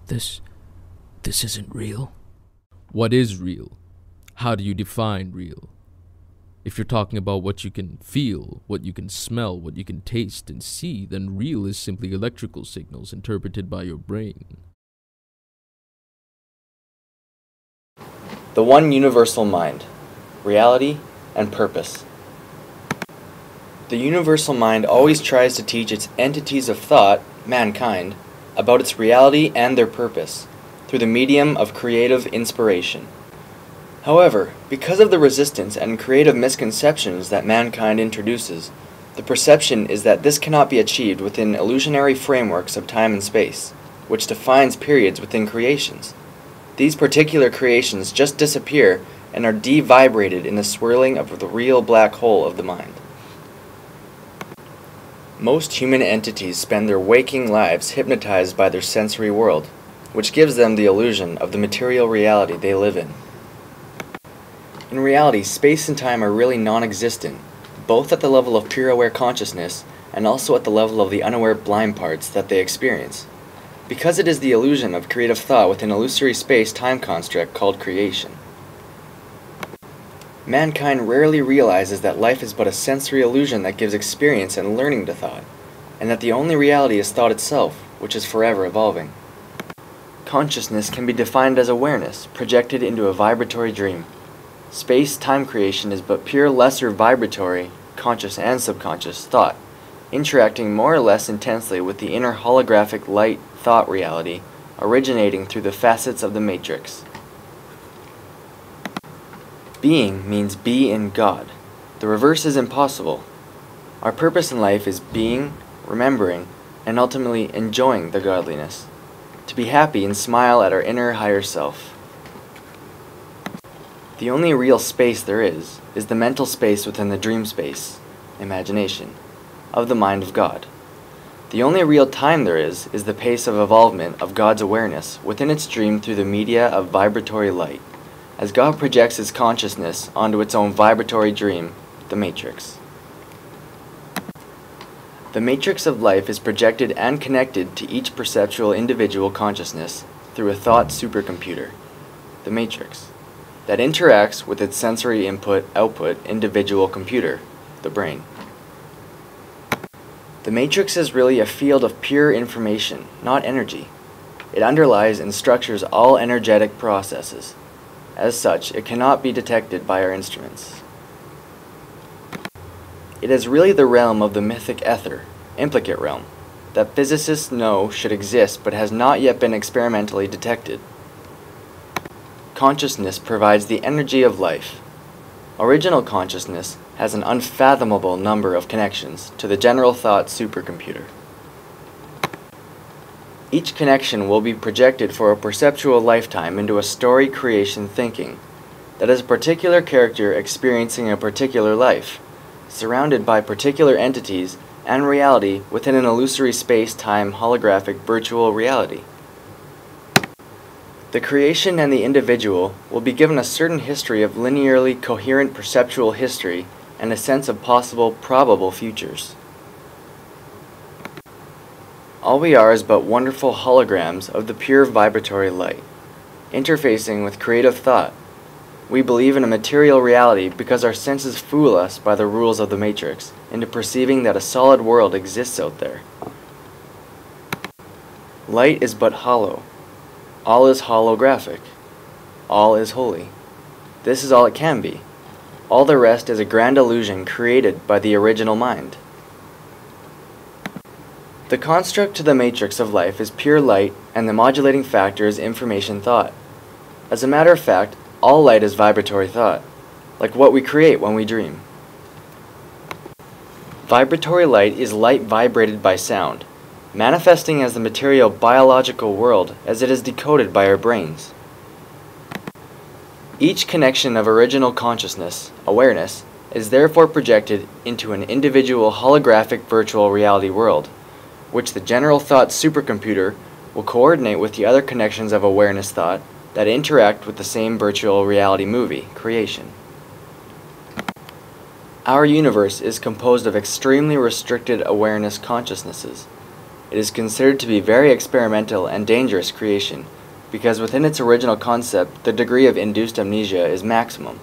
This isn't real. What is real? How do you define real? If you're talking about what you can feel, what you can smell, what you can taste and see, then real is simply electrical signals interpreted by your brain. The one universal mind, reality, and purpose. The universal mind always tries to teach its entities of thought, mankind, about its reality and their purpose, through the medium of creative inspiration. However, because of the resistance and creative misconceptions that mankind introduces, the perception is that this cannot be achieved within illusionary frameworks of time and space, which defines periods within creations. These particular creations just disappear and are devibrated in the swirling of the real black hole of the mind. Most human entities spend their waking lives hypnotized by their sensory world, which gives them the illusion of the material reality they live in. In reality, space and time are really non-existent, both at the level of pure aware consciousness and also at the level of the unaware blind parts that they experience, because it is the illusion of creative thought within an illusory space-time construct called creation. Mankind rarely realizes that life is but a sensory illusion that gives experience and learning to thought, and that the only reality is thought itself, which is forever evolving. Consciousness can be defined as awareness projected into a vibratory dream. Space-time creation is but pure lesser vibratory, conscious and subconscious, thought, interacting more or less intensely with the inner holographic light thought reality originating through the facets of the matrix. Being means be in God. The reverse is impossible. Our purpose in life is being, remembering, and ultimately enjoying the godliness. To be happy and smile at our inner higher self. The only real space there is the mental space within the dream space, imagination, of the mind of God. The only real time there is the pace of evolvement of God's awareness within its dream through the media of vibratory light, as God projects His consciousness onto its own vibratory dream, the matrix. The matrix of life is projected and connected to each perceptual individual consciousness through a thought supercomputer, the matrix, that interacts with its sensory input-output individual computer, the brain. The matrix is really a field of pure information, not energy. It underlies and structures all energetic processes. As such, it cannot be detected by our instruments. It is really the realm of the mythic ether, implicate realm, that physicists know should exist but has not yet been experimentally detected. Consciousness provides the energy of life. Original consciousness has an unfathomable number of connections to the general thought supercomputer. Each connection will be projected for a perceptual lifetime into a story creation thinking that is a particular character experiencing a particular life, surrounded by particular entities and reality within an illusory space-time holographic virtual reality. The creation and the individual will be given a certain history of linearly coherent perceptual history and a sense of possible, probable futures. All we are is but wonderful holograms of the pure vibratory light, interfacing with creative thought. We believe in a material reality because our senses fool us by the rules of the matrix into perceiving that a solid world exists out there. Light is but hollow. All is holographic. All is holy. This is all it can be. All the rest is a grand illusion created by the original mind. The construct to the matrix of life is pure light, and the modulating factor is information thought. As a matter of fact, all light is vibratory thought, like what we create when we dream. Vibratory light is light vibrated by sound, manifesting as the material biological world as it is decoded by our brains. Each connection of original consciousness, awareness, is therefore projected into an individual holographic virtual reality world, which the general thought supercomputer will coordinate with the other connections of awareness thought that interact with the same virtual reality movie, creation. Our universe is composed of extremely restricted awareness consciousnesses. It is considered to be very experimental and dangerous creation, because within its original concept, the degree of induced amnesia is maximum.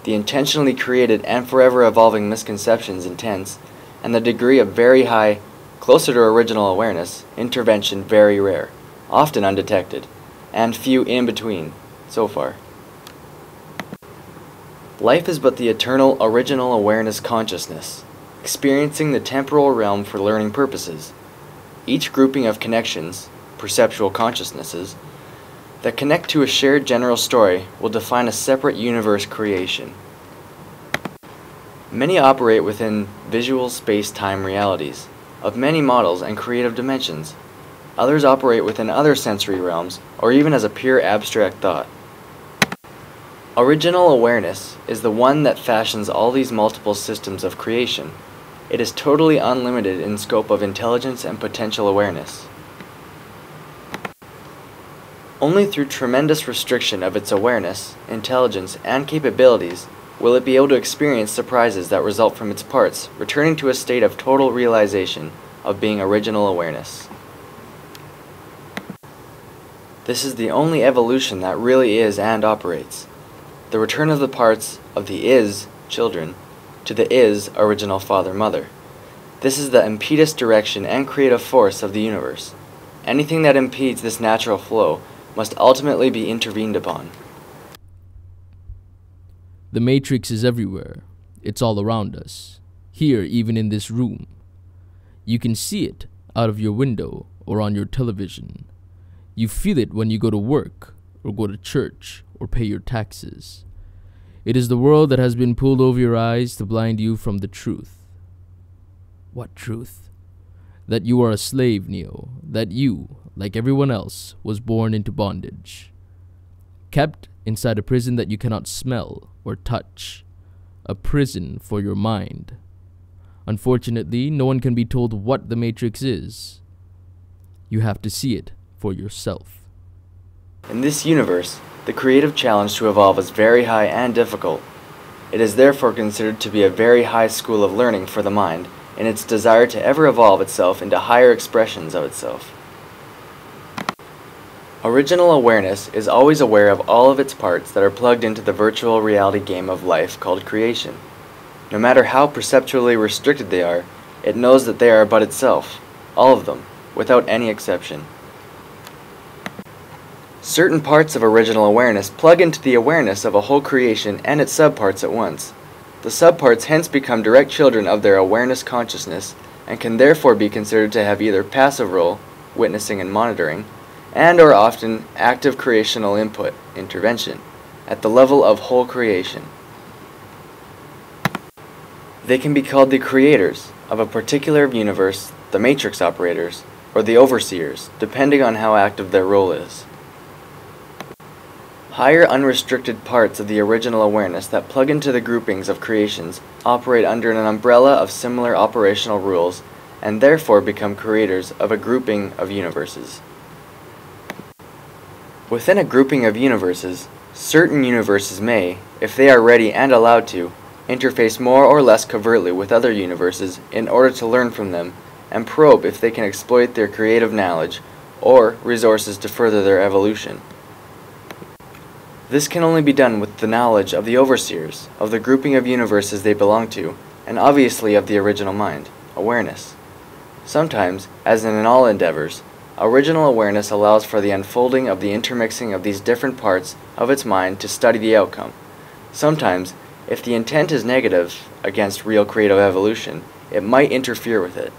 The intentionally created and forever evolving misconceptions intense, and the degree of very high, closer to original awareness, intervention very rare, often undetected, and few in between, so far. Life is but the eternal original awareness consciousness, experiencing the temporal realm for learning purposes. Each grouping of connections, perceptual consciousnesses, that connect to a shared general story will define a separate universe creation. Many operate within visual space-time realities, of many models and creative dimensions. Others operate within other sensory realms, or even as a pure abstract thought. Original awareness is the one that fashions all these multiple systems of creation. It is totally unlimited in scope of intelligence and potential awareness. Only through tremendous restriction of its awareness, intelligence, and capabilities will it be able to experience surprises that result from its parts, returning to a state of total realization of being original awareness. This is the only evolution that really is and operates. The return of the parts of the is, children, to the is, original father-mother. This is the impetus, direction, and creative force of the universe. Anything that impedes this natural flow must ultimately be intervened upon. The Matrix is everywhere. It's all around us. Here, even in this room. You can see it out of your window or on your television. You feel it when you go to work, or go to church, or pay your taxes. It is the world that has been pulled over your eyes to blind you from the truth. What truth? That you are a slave, Neo. That you, like everyone else, was born into bondage. Kept inside a prison that you cannot smell or touch. A prison for your mind. Unfortunately, no one can be told what the Matrix is. You have to see it for yourself. In this universe, the creative challenge to evolve is very high and difficult. It is therefore considered to be a very high school of learning for the mind in its desire to ever evolve itself into higher expressions of itself. Original awareness is always aware of all of its parts that are plugged into the virtual reality game of life called creation. No matter how perceptually restricted they are, it knows that they are but itself, all of them, without any exception. Certain parts of original awareness plug into the awareness of a whole creation and its subparts at once. The subparts hence become direct children of their awareness consciousness and can therefore be considered to have either passive role, witnessing and monitoring, and or often active creational input, intervention, at the level of whole creation. They can be called the creators of a particular universe, the matrix operators, or the overseers, depending on how active their role is. Higher unrestricted parts of the original awareness that plug into the groupings of creations operate under an umbrella of similar operational rules and therefore become creators of a grouping of universes. Within a grouping of universes, certain universes may, if they are ready and allowed to, interface more or less covertly with other universes in order to learn from them and probe if they can exploit their creative knowledge or resources to further their evolution. This can only be done with the knowledge of the overseers, of the grouping of universes they belong to, and obviously of the original mind, awareness. Sometimes, as in all endeavors, original awareness allows for the unfolding of the intermixing of these different parts of its mind to study the outcome. Sometimes, if the intent is negative against real creative evolution, it might interfere with it.